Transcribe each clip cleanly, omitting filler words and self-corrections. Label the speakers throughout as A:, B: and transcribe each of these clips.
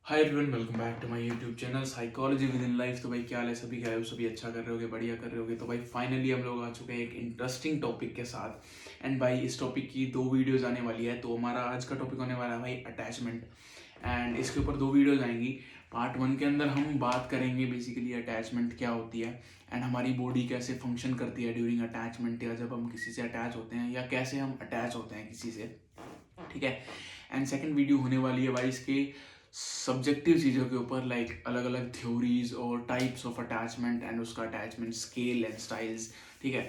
A: Hi everyone, welcome back to my YouTube channel psychology with in life. तो भाई क्या हाल है? सभी क्या है? सभी अच्छा कर रहे होगे, बढ़िया कर रहे होगे। तो भाई फाइनली हम लोग आ चुके हैं एक इंटरेस्टिंग टॉपिक के साथ। एंड भाई इस टॉपिक की 2 वीडियोज आने वाली है। तो हमारा आज का टॉपिक होने वाला है भाई अटैचमेंट। एंड इसके ऊपर 2 वीडियोज आएंगी। पार्ट 1 के अंदर हम बात करेंगे बेसिकली अटैचमेंट क्या होती है एंड हमारी बॉडी कैसे फंक्शन करती है ड्यूरिंग अटैचमेंट, या जब हम किसी से अटैच होते हैं, या कैसे हम अटैच होते हैं किसी से। ठीक है। एंड सेकंड वीडियो होने वाली है भाई इसके सब्जेक्टिव चीज़ों के ऊपर, लाइक अलग अलग थ्योरीज और टाइप्स ऑफ अटैचमेंट एंड उसका अटैचमेंट स्केल एंड स्टाइल्स। ठीक है।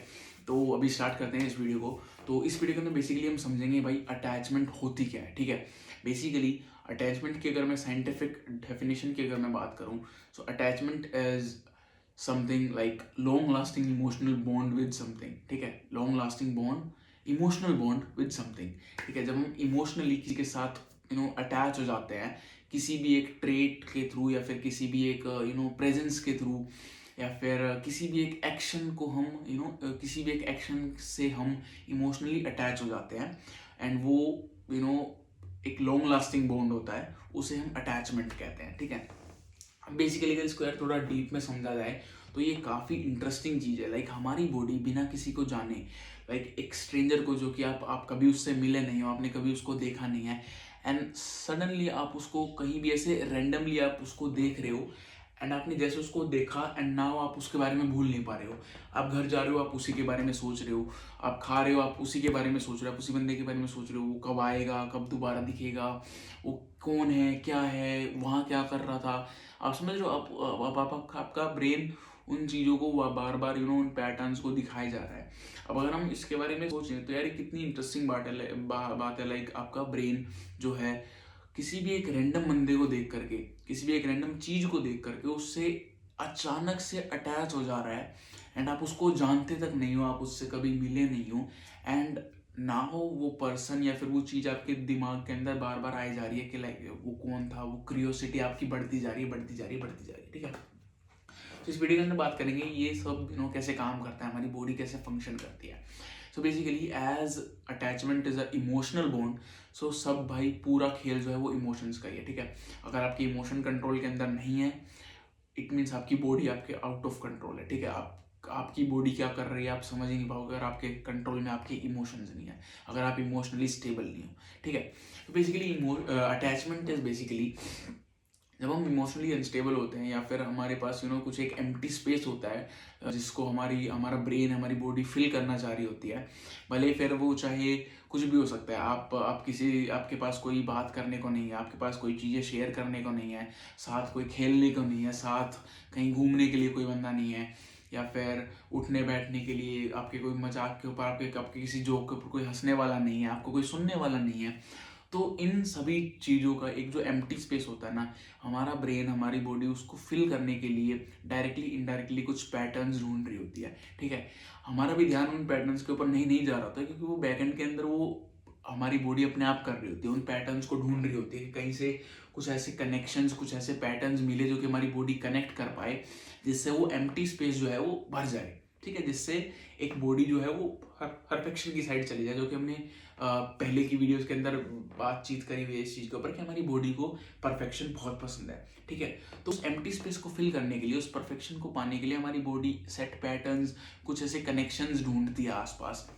A: तो अभी स्टार्ट करते हैं इस वीडियो को। तो इस वीडियो के अंदर बेसिकली हम समझेंगे भाई अटैचमेंट होती क्या है। ठीक है। बेसिकली अटैचमेंट की अगर मैं साइंटिफिक डेफिनेशन की अगर मैं बात करूं, so attachment is something like long lasting emotional bond with something. ठीक है। Long lasting bond, emotional bond with something. ठीक है। जब हम इमोशनली किसी के साथ अटैच हो जाते हैं किसी भी एक ट्रेट के थ्रू, या फिर किसी भी एक प्रेजेंस के थ्रू, या फिर किसी भी एक एक्शन को हम किसी भी एक एक्शन से हम इमोशनली अटैच हो जाते हैं। एंड वो यू नो एक लॉन्ग लास्टिंग बॉन्ड होता है, उसे हम अटैचमेंट कहते हैं। ठीक है। बेसिकली अगर इसको यार थोड़ा डीप में समझा जाए तो ये काफ़ी इंटरेस्टिंग चीज़ है। लाइक हमारी बॉडी बिना किसी को जाने, लाइक एक स्ट्रेंजर को जो कि आप कभी उससे मिले नहीं हो, आपने कभी उसको देखा नहीं है, एंड सडनली आप उसको कहीं भी ऐसे रैंडमली आप उसको देख रहे हो, एंड आपने जैसे उसको देखा एंड नाउ आप उसके बारे में भूल नहीं पा रहे हो। आप घर जा रहे हो, आप उसी के बारे में सोच रहे हो। आप खा रहे हो, आप उसी के बारे में सोच रहे हो, आप उसी बंदे के बारे में सोच रहे हो। वो कब आएगा, कब दोबारा दिखेगा, वो कौन है, क्या है, वहाँ क्या कर रहा था। आप समझ रहे हो? आपका ब्रेन उन चीज़ों को बार बार उन पैटर्न्स को दिखाया जा रहा है। अब अगर हम इसके बारे में सोचें तो यार ये कितनी इंटरेस्टिंग बात है। लाइक आपका ब्रेन जो है किसी भी एक रैंडम बंदे को देख करके, किसी भी एक रैंडम चीज को देख करके उससे अचानक से अटैच हो जा रहा है। एंड आप उसको जानते तक नहीं हो, आप उससे कभी मिले नहीं हो, एंड ना हो वो पर्सन या फिर वो चीज आपके दिमाग के अंदर बार बार आई जा रही है कि लाइक वो कौन था। वो क्यूरियोसिटी आपकी बढ़ती जा रही है, बढ़ती जा रही है, बढ़ती जा रही है। ठीक है। तो इस वीडियो के अंदर बात करेंगे ये सब कैसे काम करता है, हमारी बॉडी कैसे फंक्शन करती है। So basically as attachment is a emotional bond. So सब भाई पूरा खेल जो है वो इमोशंस का ही है। ठीक है। अगर आपकी इमोशन कंट्रोल के अंदर नहीं है, इट मीन्स आपकी बॉडी आपके आउट ऑफ कंट्रोल है। ठीक है। आपकी बॉडी क्या कर रही है आप समझ ही नहीं पाओगे अगर आपके कंट्रोल में आपके इमोशंस नहीं है, अगर आप इमोशनली स्टेबल नहीं हो। ठीक है। तो बेसिकली अटैचमेंट इज बेसिकली जब हम इमोशनली अनस्टेबल होते हैं, या फिर हमारे पास कुछ एक एम्प्टी स्पेस होता है जिसको हमारा ब्रेन, हमारी बॉडी फिल करना चाह रही होती है। भले फिर वो चाहे कुछ भी हो सकता है। आप किसी आपके पास कोई बात करने को नहीं है, आपके पास कोई चीज़ें शेयर करने को नहीं है, साथ कोई खेलने को नहीं है, साथ कहीं घूमने के लिए कोई बंदा नहीं है, या फिर उठने बैठने के लिए आपके कोई मजाक के ऊपर, आपके किसी जोक के ऊपर कोई हंसने वाला नहीं है, आपको कोई सुनने वाला नहीं है। तो इन सभी चीज़ों का एक जो एम्प्टी स्पेस होता है ना, हमारा ब्रेन, हमारी बॉडी उसको फिल करने के लिए डायरेक्टली इनडायरेक्टली कुछ पैटर्न्स ढूंढ रही होती है। ठीक है। हमारा भी ध्यान उन पैटर्न्स के ऊपर नहीं जा रहा होता, क्योंकि वो बैकएंड के अंदर वो हमारी बॉडी अपने आप कर रही होती है, उन पैटर्न्स को ढूंढ रही होती है कि कहीं से कुछ ऐसे कनेक्शंस, कुछ ऐसे पैटर्न्स मिले जो कि हमारी बॉडी कनेक्ट कर पाए, जिससे वो एम्प्टी स्पेस जो है वो भर जाए। ठीक है। जिससे एक बॉडी जो है वो परफेक्शन की साइड चली जाए, जो कि हमने पहले की वीडियोस के अंदर बातचीत करी हुई है इस चीज़ के ऊपर कि हमारी बॉडी को परफेक्शन बहुत पसंद है। ठीक है। तो उस एम्प्टी स्पेस को फिल करने के लिए, उस परफेक्शन को पाने के लिए हमारी बॉडी सेट पैटर्न्स, कुछ ऐसे कनेक्शंस ढूंढती है आसपास।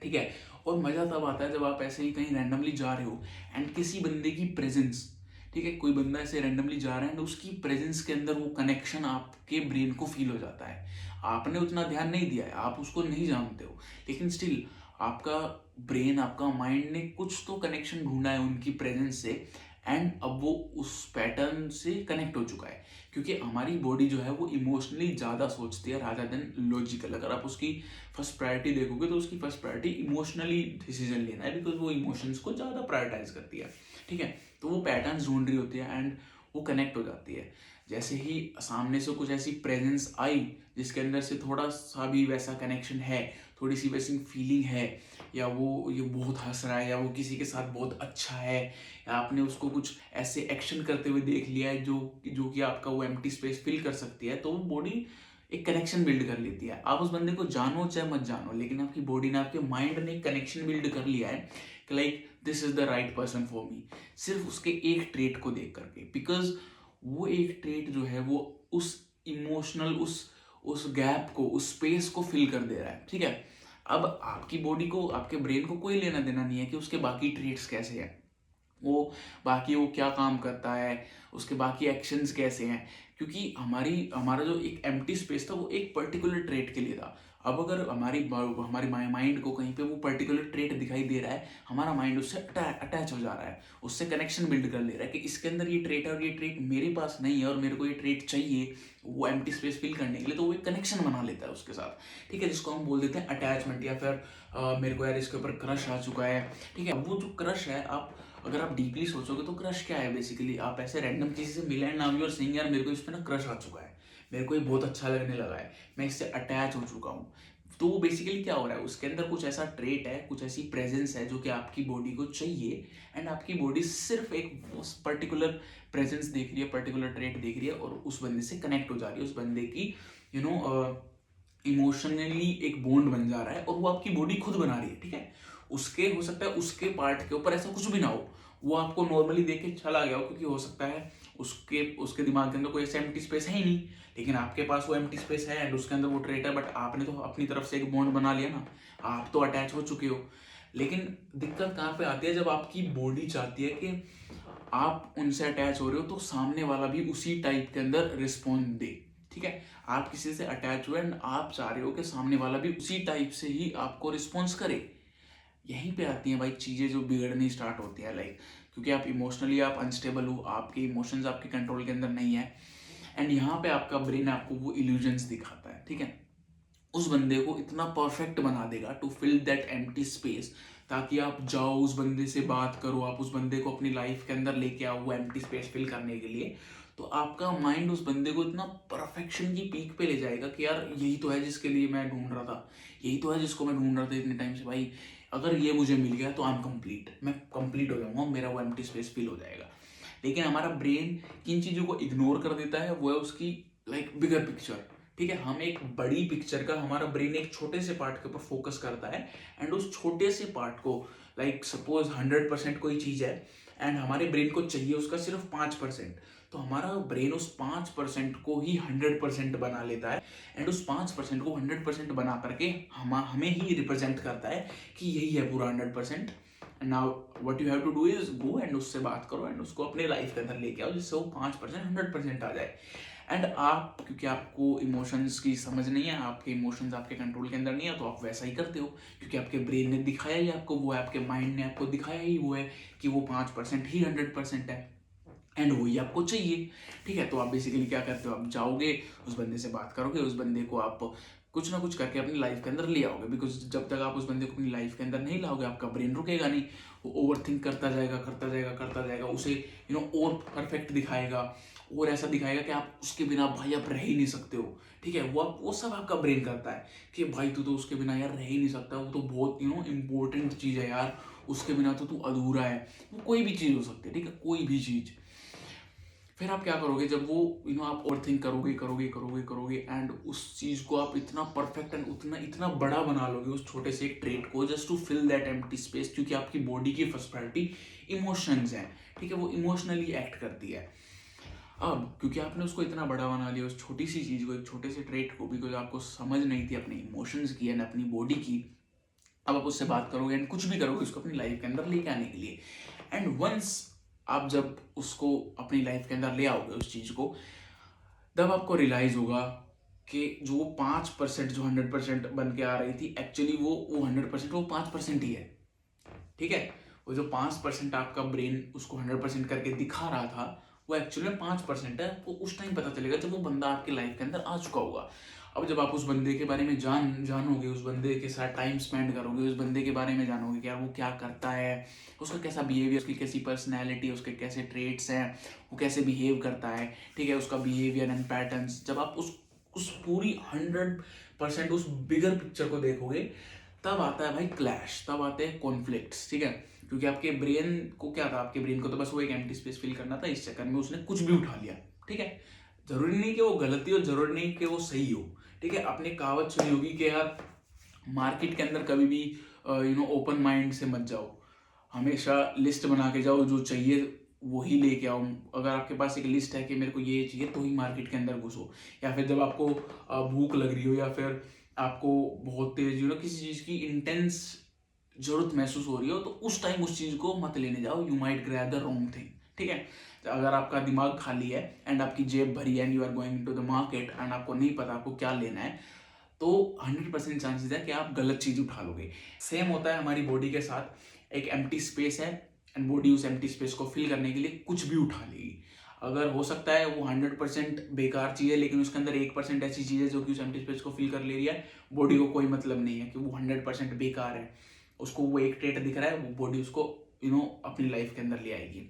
A: ठीक है। और मज़ा तब आता है जब आप ऐसे ही कहीं रैंडमली जा रहे हो एंड किसी बंदे की प्रेजेंस, ठीक है, कोई बंदा ऐसे रैंडमली जा रहा है एंड उसकी प्रेजेंस के अंदर वो कनेक्शन आपके ब्रेन को फील हो जाता है। आपने उतना ध्यान नहीं दिया है, आप उसको नहीं जानते हो, लेकिन स्टिल आपका ब्रेन, आपका माइंड ने कुछ तो कनेक्शन ढूंढा है उनकी प्रेजेंस से, एंड अब वो उस पैटर्न से कनेक्ट हो चुका है। क्योंकि हमारी बॉडी जो है वो इमोशनली ज़्यादा सोचती है रादर देन लॉजिकल। अगर आप उसकी फर्स्ट प्रायोरिटी देखोगे तो उसकी फर्स्ट प्रायोरिटी इमोशनली डिसीजन लेना है, बिकॉज वो इमोशंस को ज़्यादा प्रायोरिटाइज करती है। ठीक है। तो वो पैटर्न्स ढूंढ रही होती है एंड वो कनेक्ट हो जाती है। जैसे ही सामने से कुछ ऐसी प्रेजेंस आई जिसके अंदर से थोड़ा सा भी वैसा कनेक्शन है, थोड़ी सी वैसी फीलिंग है, या वो ये बहुत हंस रहा है, या वो किसी के साथ बहुत अच्छा है, या आपने उसको कुछ ऐसे एक्शन करते हुए देख लिया है जो कि आपका वो एम्प्टी स्पेस फिल कर सकती है, तो वो बॉडी एक कनेक्शन बिल्ड कर लेती है। आप उस बंदे को जानो चाहे मत जानो, लेकिन आपकी बॉडी ने, आपके माइंड ने एक कनेक्शन बिल्ड कर लिया है कि like this is the right person for me, सिर्फ उसके एक ट्रेट को देख करके, बिकॉज वो एक ट्रेट जो है वो उस इमोशनल उस गैप को, उस स्पेस को फिल कर दे रहा है, ठीक है। अब आपकी बॉडी को, आपके ब्रेन को कोई लेना देना नहीं है कि उसके बाकी ट्रेट्स कैसे हैं, वो क्या काम करता है, उसके बाकी एक्शंस कैसे हैं, क्योंकि हमारा जो एक एम्प्टी स्पेस था वो एक पर्टिकुलर ट्रेट के लिए था। अब अगर हमारी माइंड को कहीं पे वो पर्टिकुलर ट्रेट दिखाई दे रहा है, हमारा माइंड उससे अटैच हो जा रहा है, उससे कनेक्शन बिल्ड कर ले रहा है कि इसके अंदर ये ट्रेट है और ये ट्रेट मेरे पास नहीं है और मेरे को ये ट्रेट चाहिए वो एम्प्टी स्पेस फिल करने के लिए, तो वो एक कनेक्शन बना लेता है उसके साथ, ठीक है, जिसको हम बोल देते हैं अटैचमेंट, या फिर मेरे को यार इसके ऊपर क्रश आ चुका है, ठीक है। वो जो क्रश है, अगर आप डीपली सोचोगे तो क्रश क्या है बेसिकली, आप ऐसे रैंडम किसी से मिले and now you are saying यार मेरे को इस पे ना क्रश आ चुका है, मेरे को ये बहुत अच्छा लगने लगा है, मैं इससे अटैच हो चुका हूँ। तो वो बेसिकली क्या हो रहा है, उसके अंदर कुछ ऐसा ट्रेट है, कुछ ऐसी प्रेजेंस है जो कि आपकी बॉडी को चाहिए, एंड आपकी बॉडी सिर्फ एक पर्टिकुलर प्रेजेंस देख रही है, पर्टिकुलर ट्रेट देख रही है और उस बंदे से कनेक्ट हो जा रही है, उस बंदे की इमोशनली एक बॉन्ड बन जा रहा है और वो आपकी बॉडी खुद बना रही है, ठीक है। उसके हो सकता है उसके पार्ट के ऊपर ऐसा कुछ भी ना हो, वो आपको नॉर्मली देख के चला गया हो, क्योंकि हो सकता है उसके दिमाग के अंदर कोई ऐसा एम्प्टी स्पेस है ही नहीं, लेकिन आपके पास वो एम्प्टी स्पेस है एंड उसके अंदर वो ट्रेट है, बट आपने तो अपनी तरफ से एक बॉन्ड बना लिया ना, आप तो अटैच हो चुके हो। लेकिन दिक्कत कहाँ पे आती है, जब आपकी बॉडी चाहती है कि आप उनसे अटैच हो रहे हो तो सामने वाला भी उसी टाइप के अंदर रिस्पॉन्ड दे, ठीक है। आप किसी से अटैच हुए एंड आप चाह रहे हो कि सामने वाला भी उसी टाइप से ही आपको रिस्पॉन्स करे, यहीं पे आती हैं भाई चीज़ें जो बिगड़नी स्टार्ट होती है, लाइक क्योंकि आप इमोशनली आप अनस्टेबल हो, आपके इमोशंस आपके कंट्रोल के अंदर नहीं है, एंड यहाँ पे आपका ब्रेन आपको वो इल्यूजन्स दिखाता है, ठीक है। उस बंदे को इतना परफेक्ट बना देगा to fill that empty space, ताकि आप जाओ उस बंदे से बात करो, आप उस बंदे को अपनी लाइफ के अंदर लेके आओ वो एम्प्टी स्पेस फिल करने के लिए, तो आपका माइंड उस बंदे को इतना परफेक्शन की पीक पे ले जाएगा कि यार यही तो है जिसके लिए मैं ढूंढ रहा था, यही तो है जिसको मैं ढूंढ रहा था इतने टाइम से, भाई अगर ये मुझे मिल गया तो आई एम कंप्लीट, मैं कंप्लीट हो जाऊंगा, मेरा वो एम्प्टी स्पेस फिल हो जाएगा। लेकिन हमारा ब्रेन किन चीज़ों को इग्नोर कर देता है, वो है उसकी बिगर पिक्चर, ठीक है। हम एक बड़ी पिक्चर का, हमारा ब्रेन एक छोटे से पार्ट के ऊपर फोकस करता है एंड उस छोटे से पार्ट को, सपोज 100% कोई चीज़ है एंड हमारे ब्रेन को चाहिए उसका सिर्फ 5%, तो हमारा ब्रेन उस 5% को ही 100% बना लेता है एंड उस 5% को 100% बना करके हमें ही रिप्रेजेंट करता है कि यही है पूरा 100%। Now what you have to do is go and उससे बात करो एंड उसको अपने लाइफ के अंदर लेके आओ, जिससे वो 5% 100% आ जाए। एंड आप, क्योंकि आपको इमोशंस की समझ नहीं है, आपके इमोशंस आपके कंट्रोल के अंदर नहीं है, तो आप वैसा ही करते हो, क्योंकि आपके ब्रेन ने दिखाया ही आपको वो है, आपके माइंड ने आपको दिखाया ही वो है कि वो 5% ही 100% है एंड वही आपको चाहिए, ठीक है। तो आप बेसिकली क्या करते हो, आप जाओगे उस बंदे से बात करोगे, उस बंदे को आप कुछ ना कुछ करके अपनी लाइफ के अंदर ले आओगे, बिकॉज जब तक आप उस बंदे को अपनी लाइफ के अंदर नहीं लाओगे आपका ब्रेन रुकेगा नहीं, वो ओवर थिंक करता जाएगा करता जाएगा करता जाएगा, उसे और परफेक्ट दिखाएगा और ऐसा दिखाएगा कि आप उसके बिना भाई आप रह ही नहीं सकते हो, ठीक है। वो सब आपका ब्रेन करता है कि भाई तू तो उसके बिना यार रह ही नहीं सकता, वो तो बहुत इंपॉर्टेंट चीज़ है यार, उसके बिना तो तू अधूरा है, वो कोई भी चीज़ हो सकती है, ठीक है, कोई भी चीज़। फिर आप क्या करोगे, जब वो आप ओवर थिंक करोगे करोगे करोगे करोगे एंड उस चीज़ को आप इतना परफेक्ट एंड इतना बड़ा बना लोगे उस छोटे से एक ट्रेट को, just to fill that empty space, क्योंकि आपकी बॉडी की फर्स्ट प्रायोरिटी इमोशंस हैं, ठीक है, वो इमोशनली एक्ट करती है। अब क्योंकि आपने उसको इतना बड़ा बना लिया उस छोटी सी चीज़ को, एक छोटे से ट्रेट को, बिकॉज आपको समझ नहीं थी अपने इमोशंस की एंड अपनी बॉडी की, अब आप उससे बात करोगे एंड कुछ भी करोगे उसको अपनी लाइफ के अंदर लेके आने के लिए, एंड वंस आप जब उसको अपनी लाइफ के अंदर ले आओगे उस चीज़ को, तब आपको रियलाइज होगा कि जो 5% जो 100% बन के आ रही थी, एक्चुअली वो 100% वो 5% ही है, ठीक है। वो जो 5% आपका ब्रेन उसको 100% करके दिखा रहा था, वो एक्चुअली में 5% है, वो उस टाइम पता चलेगा जब वो बंदा आपकी लाइफ के अंदर आ चुका होगा। अब जब आप उस बंदे के बारे में जानोगे, उस बंदे के साथ टाइम स्पेंड करोगे, उस बंदे के बारे में जानोगे कि यार वो क्या करता है, उसका कैसा बिहेवियर, उसकी कैसी पर्सनैलिटी, उसके कैसे ट्रेट्स हैं, वो कैसे बिहेव करता है, ठीक है, उसका बिहेवियर एंड पैटर्न्स, जब आप उस पूरी 100% उस बिगर पिक्चर को देखोगे, तब आता है भाई क्लैश, तब आते हैं कॉन्फ्लिक्ट्स, ठीक है। क्योंकि आपके ब्रेन को क्या था, आपके ब्रेन को तो बस वो एक एम्प्टी स्पेस फिल करना था, इस चक्कर में उसने कुछ भी उठा लिया, ठीक है। जरूरी नहीं कि वो गलती हो, जरूरी नहीं कि वो सही हो, ठीक है। आपने कहावत सुनी होगी कि यार मार्केट के अंदर कभी भी ओपन माइंड से मत जाओ, हमेशा लिस्ट बना के जाओ, जो चाहिए वही लेके आओ। अगर आपके पास एक लिस्ट है कि मेरे को ये चाहिए तो ही मार्केट के अंदर घुसो। या फिर जब आपको भूख लग रही हो या फिर आपको बहुत तेज किसी चीज़ की इंटेंस जरूरत महसूस हो रही हो, तो उस टाइम उस चीज़ को मत लेने जाओ। You might grab the wrong thing. ठीक है, तो अगर आपका दिमाग खाली है एंड आपकी जेब भरी है and you are going to the market and आपको नहीं पता आपको क्या लेना है, तो 100% चांसेस है कि आप गलत चीज़ उठा लोगे। सेम होता है हमारी बॉडी के साथ। एक एम्प्टी स्पेस है एंड बॉडी उस एम्प्टी स्पेस को फिल करने के लिए कुछ भी उठा लेगी। अगर हो सकता है वो 100% बेकार चीज़ है, लेकिन उसके अंदर 1% ऐसी चीज़ है जो कि उस एम्प्टी स्पेस को फिल कर ले रही है। बॉडी को कोई मतलब नहीं है कि वो 100% बेकार है, उसको वो एक ट्रेट दिख रहा है, वो बॉडी उसको अपनी लाइफ के अंदर ले आएगी।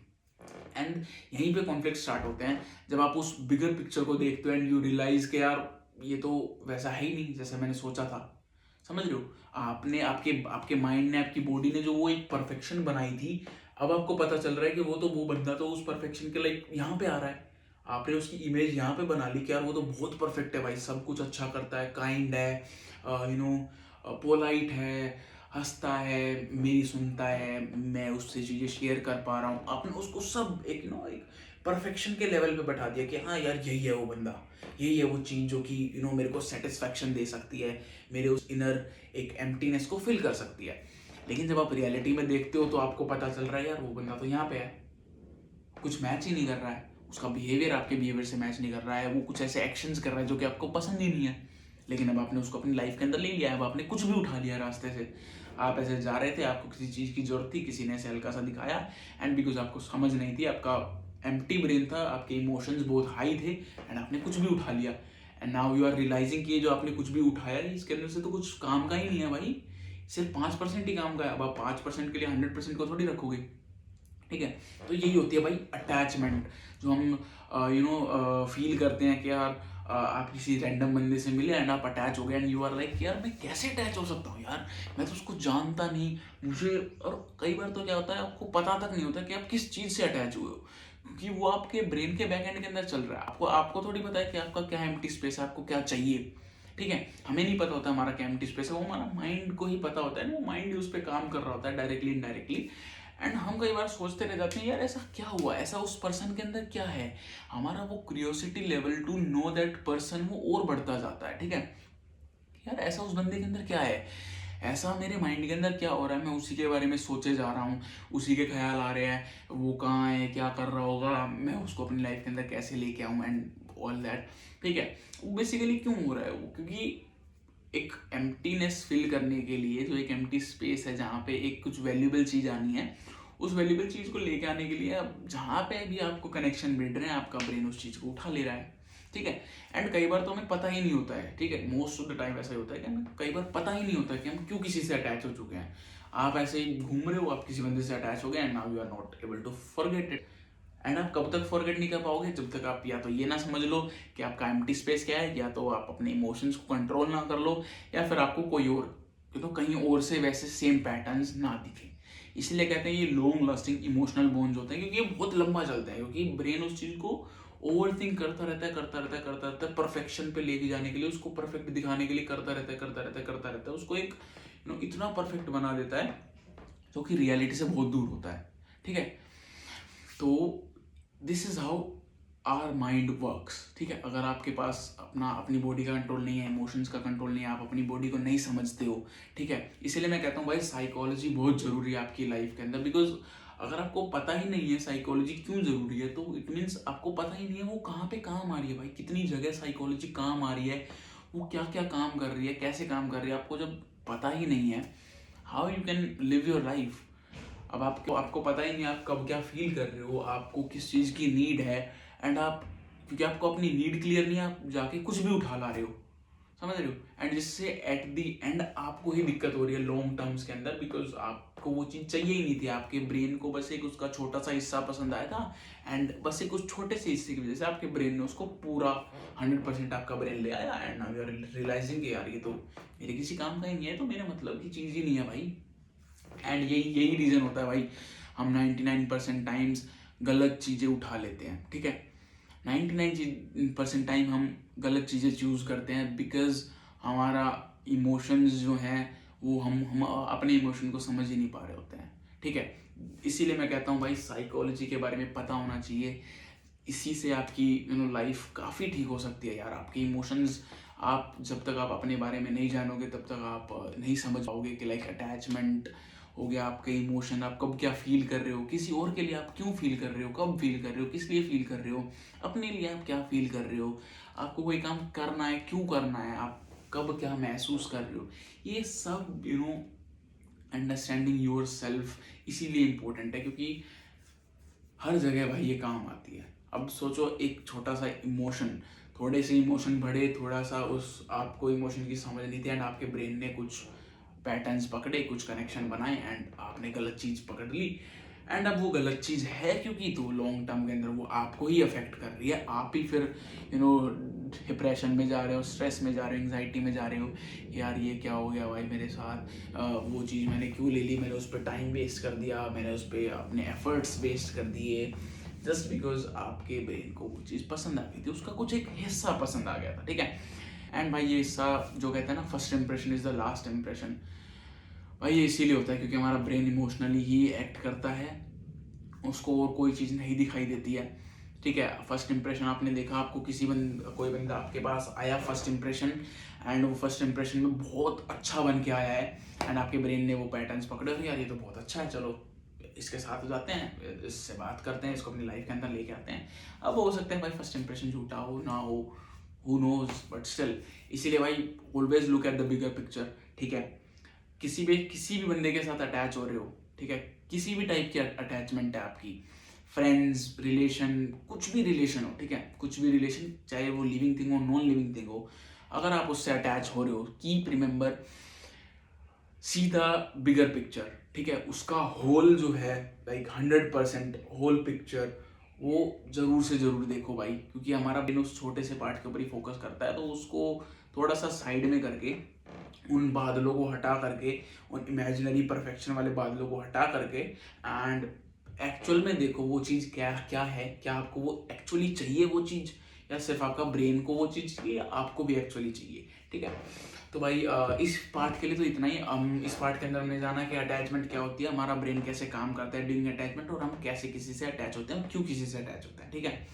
A: एंड यहीं पे कॉन्फ्लिक्ट स्टार्ट होते हैं, जब आप उस बिगर पिक्चर को देखते हो एंड यू रियलाइज के यार ये तो वैसा है ही नहीं जैसे मैंने सोचा था। समझ रहे हो, आपने आपके आपके माइंड ने, आपकी बॉडी ने जो वो एक परफेक्शन बनाई थी, अब आपको पता चल रहा है कि वो बंदा तो उस परफेक्शन के लाइक यहाँ पे आ रहा है। आपने उसकी इमेज यहाँ पे बना ली कि यार वो तो बहुत परफेक्ट है भाई, सब कुछ अच्छा करता है, काइंड है, पोलाइट है, हंसता है, मेरी सुनता है, मैं उससे चीज़ें शेयर कर पा रहा हूँ। आपने उसको सब एक एक परफेक्शन के लेवल पे बैठा दिया कि हाँ यार यही है वो बंदा, यही है वो चीज़ जो कि मेरे को सेटिस्फैक्शन दे सकती है, मेरे उस इनर एक एम्प्टीनेस को फिल कर सकती है। लेकिन जब आप रियलिटी में देखते हो तो आपको पता चल रहा है यार वो बंदा तो यहाँ पे है, कुछ मैच ही नहीं कर रहा है, उसका बिहेवियर आपके बिहेवियर से मैच नहीं कर रहा है, वो कुछ ऐसे एक्शंस कर रहा है जो कि आपको पसंद ही नहीं है। लेकिन अब आपने उसको अपनी लाइफ के अंदर ले लिया है, अब आपने कुछ भी उठा लिया रास्ते से। आप ऐसे जा रहे थे, आपको किसी चीज़ की जरूरत थी, किसी ने ऐसे हल्का सा दिखाया एंड बिकॉज आपको समझ नहीं थी, आपका एम्प्टी ब्रेन था, आपके इमोशंस बहुत हाई थे एंड आपने कुछ भी उठा लिया। And now you are realizing कि ये जो आपने कुछ भी उठाया इसके अंदर से तो कुछ काम का ही नहीं है भाई, सिर्फ 5% ही काम का है। अब आप 5% के लिए 100% को थोड़ी रखोगे। ठीक है, तो यही होती है भाई अटैचमेंट, जो हम फील करते हैं कि यार आप किसी रैंडम बंदे से मिले एंड आप अटैच हो गए एंड यू आर लाइक यार मैं कैसे अटैच हो सकता हूँ यार, मैं तो उसको जानता नहीं मुझे। और कई बार तो क्या होता है, आपको पता तक नहीं होता कि आप किस चीज़ से अटैच हुए हो, क्योंकि वो आपके ब्रेन के बैक एंड के अंदर चल रहा है। आपको आपको थोड़ी पता है कि आपका क्या एम्प्टी स्पेस है, आपको क्या चाहिए। ठीक है, हमें नहीं पता होता हमारा क्या एम्प्टी स्पेस है, वो हमारा माइंड को ही पता होता है, वो माइंड ही उस पर काम कर रहा होता है डायरेक्टली इनडायरेक्टली। एंड हम कई बार सोचते रह जाते हैं यार ऐसा क्या हुआ, ऐसा उस पर्सन के अंदर क्या है। हमारा वो curiosity level to know that person वो और बढ़ता जाता है। ठीक है, यार ऐसा उस बंदे के अंदर क्या है, ऐसा मेरे माइंड के अंदर क्या हो रहा है, मैं उसी के बारे में सोचे जा रहा हूँ, उसी के ख्याल आ रहे हैं, वो कहाँ है, क्या कर रहा होगा, मैं उसको अपनी लाइफ के अंदर कैसे लेके आऊँ एंड ऑल दैट। ठीक है, वो बेसिकली क्यों हो रहा है, वो क्योंकि एक एम्प्टीनेस फिल करने के लिए, जो एक एम्प्टी स्पेस है जहाँ पे एक कुछ वैल्यूबल चीज़ आनी है, उस वैल्यूबल चीज़ को लेके आने के लिए अब जहाँ पे भी आपको कनेक्शन मिल रहे हैं, आपका ब्रेन उस चीज़ को उठा ले रहा है। ठीक है, एंड कई बार तो हमें पता ही नहीं होता है। ठीक है, मोस्ट ऑफ द टाइम ऐसा ही होता है कि हमें कई बार पता ही नहीं होता कि हम क्यों किसी से अटैच हो चुके हैं। आप ऐसे ही घूम रहे हो, आप किसी बंदे से अटैच हो गए and now you are not able to forget it. And आप कब तक फॉरगेट नहीं कर पाओगे, जब तक आप या तो ये ना समझ लो कि आपका एम्प्टी स्पेस क्या है, या तो आप अपने इमोशंस को कंट्रोल ना कर लो, या फिर आपको कोई और कहीं और से वैसे सेम पैटर्न्स ना दिखे। इसलिए कहते हैं ये लॉन्ग लास्टिंग इमोशनल बॉन्ड्स होते हैं, क्योंकि ये बहुत लंबा चलता है, क्योंकि ब्रेन उस चीज़ को ओवर थिंक करता रहता है, करता रहता है, करता रहता है, परफेक्शन पे लेके जाने के लिए, उसको परफेक्ट दिखाने के लिए करता रहता है, करता रहता है, करता रहता है, उसको एक इतना परफेक्ट बना देता है जो कि रियलिटी से बहुत दूर होता है। ठीक है, तो this is how our mind works. ठीक है, अगर आपके पास अपनी बॉडी का कंट्रोल नहीं है, इमोशंस का कंट्रोल नहीं है, आप अपनी बॉडी को नहीं समझते हो। ठीक है, इसीलिए मैं कहता हूँ भाई साइकोलॉजी बहुत ज़रूरी है आपकी लाइफ के अंदर, बिकॉज अगर आपको पता ही नहीं है साइकोलॉजी क्यों ज़रूरी है, तो इट मीन्स आपको पता ही नहीं है वो कहाँ पे काम आ रही है भाई, कितनी जगह साइकोलॉजी काम आ रही है, वो क्या क्या काम कर रही है, कैसे काम कर रही है। आपको जब पता ही नहीं है, how you can live your life. अब आपको आपको पता ही नहीं आप कब क्या फील कर रहे हो, आपको किस चीज़ की नीड है, एंड आप क्योंकि आपको अपनी नीड क्लियर नहीं है, आप जाके कुछ भी उठा ला रहे हो। समझ रहे हो, एंड जिससे एट द एंड आपको ही दिक्कत हो रही है लॉन्ग टर्म्स के अंदर, बिकॉज आपको वो चीज़ चाहिए ही नहीं थी। आपके ब्रेन को बस एक उसका छोटा सा हिस्सा पसंद आया था, एंड बस एक उस छोटे से हिस्से की वजह से आपके ब्रेन ने उसको पूरा 100% आपका ब्रेन ले आया, and now you are realizing यार ये तो मेरे किसी काम का ही नहीं है, तो मेरे मतलब की चीज़ ही नहीं है भाई। एंड यही रीज़न होता है भाई, हम 99% टाइम्स गलत चीज़ें उठा लेते हैं। ठीक है, 99% टाइम हम गलत चीज़ें चूज़ करते हैं, बिकॉज हमारा इमोशंस जो हैं वो हम अपने इमोशन को समझ ही नहीं पा रहे होते हैं। ठीक है, इसीलिए मैं कहता हूँ भाई साइकोलॉजी के बारे में पता होना चाहिए। इसी से आपकी लाइफ काफ़ी ठीक हो सकती है यार। आपके इमोशंस, आप जब तक आप अपने बारे में नहीं जानोगे तब तक आप नहीं समझ पाओगे कि लाइक अटैचमेंट हो गया, आपके इमोशन, आप कब क्या फील कर रहे हो, किसी और के लिए आप क्यों फील कर रहे हो, कब फील कर रहे हो, किस लिए फील कर रहे हो, अपने लिए आप क्या फील कर रहे हो, आपको कोई काम करना है क्यों करना है, आप कब क्या महसूस कर रहे हो, ये सब अंडरस्टैंडिंग योर सेल्फ इसीलिए इम्पोर्टेंट है, क्योंकि हर जगह भाई ये काम आती है। अब सोचो एक छोटा सा इमोशन, थोड़े से इमोशन बढ़े, थोड़ा सा उस आपको इमोशन की समझ नहीं थी एंड आपके ब्रेन ने कुछ पैटर्न्स पकड़े, कुछ कनेक्शन बनाए एंड आपने गलत चीज़ पकड़ ली एंड अब वो गलत चीज़ है, क्योंकि तो लॉन्ग टर्म के अंदर वो आपको ही अफेक्ट कर रही है। आप ही फिर डिप्रेशन में जा रहे हो, स्ट्रेस में जा रहे हो, एंग्जाइटी में जा रहे हो, यार ये क्या हो गया भाई मेरे साथ, वो चीज़ मैंने क्यों ले ली, मैंने उस पर टाइम वेस्ट कर दिया, मैंने उस पर अपने एफर्ट्स वेस्ट कर दिए जस्ट बिकॉज आपके ब्रेन को वो चीज़ पसंद आ गई थी, उसका कुछ एक हिस्सा पसंद आ गया था, ठीक है। एंड भाई ये हिस्सा जो कहते हैं ना, first impression is the last impression, भाई ये इसीलिए होता है क्योंकि हमारा ब्रेन इमोशनली ही एक्ट करता है, उसको और कोई चीज़ नहीं दिखाई देती है, ठीक है। फर्स्ट इंप्रेशन आपने देखा, आपको कोई बंदा आपके पास आया फर्स्ट इंप्रेशन एंड वो फर्स्ट इंप्रेशन में बहुत अच्छा बन के आया है एंड आपके ब्रेन ने वो पैटर्न्स पकड़े, यार ये तो बहुत अच्छा है, चलो इसके साथ हो जाते हैं, इससे बात करते हैं, इसको अपनी लाइफ के अंदर लेके आते हैं। अब हो सकता है भाई फर्स्ट इंप्रेशन झूठा हो ना हो, हु नोज, बट स्टिल, इसीलिए भाई always look at the bigger picture, ठीक है। किसी भी बंदे के साथ अटैच हो रहे हो, ठीक है, किसी भी टाइप की अटैचमेंट है आपकी, फ्रेंड्स, रिलेशन, कुछ भी रिलेशन हो, ठीक है, कुछ भी रिलेशन, चाहे वो लिविंग थिंग हो, नॉन लिविंग थिंग हो, अगर आप उससे अटैच हो रहे हो, keep remember see the bigger picture, ठीक है। उसका होल जो है लाइक 100% होल पिक्चर वो जरूर से जरूर देखो भाई, क्योंकि हमारा ब्रेन उस छोटे से पार्ट के ऊपर ही फोकस करता है, तो उसको थोड़ा सा साइड में करके, उन बादलों को हटा करके, उन इमेजिनरी परफेक्शन वाले बादलों को हटा करके एंड एक्चुअल में देखो वो चीज़ क्या क्या है, क्या आपको वो एक्चुअली चाहिए वो चीज़, या सिर्फ आपका ब्रेन को वो चीज़ चाहिए, या आपको भी एक्चुअली चाहिए, ठीक है। तो भाई इस पार्ट के लिए तो इतना ही। हम इस पार्ट के अंदर हमने जाना कि अटैचमेंट क्या होती है, हमारा ब्रेन कैसे काम करता है ड्यूरिंग अटैचमेंट, और हम कैसे किसी से अटैच होते हैं, क्यों किसी से अटैच होते हैं, ठीक है।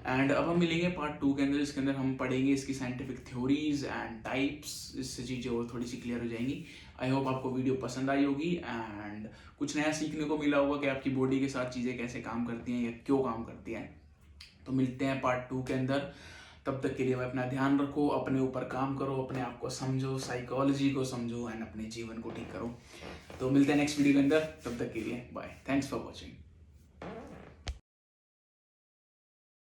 A: एंड अब हम मिलेंगे पार्ट 2 के अंदर, इसके अंदर हम पढ़ेंगे इसकी साइंटिफिक थ्योरीज एंड टाइप्स, इससे चीज़ें और थोड़ी सी क्लियर हो जाएंगी। आई होप आपको वीडियो पसंद आई होगी एंड कुछ नया सीखने को मिला होगा कि आपकी बॉडी के साथ चीज़ें कैसे काम करती हैं या क्यों काम करती हैं। तो मिलते हैं पार्ट 2 के अंदर, तब तक के लिए भाई अपना ध्यान रखो, अपने ऊपर काम करो, अपने आप को समझो, साइकोलॉजी को समझो एंड अपने जीवन को ठीक करो। तो मिलते हैं नेक्स्ट वीडियो के अंदर, तब तक के लिए बाय, थैंक्स फॉर वॉचिंग।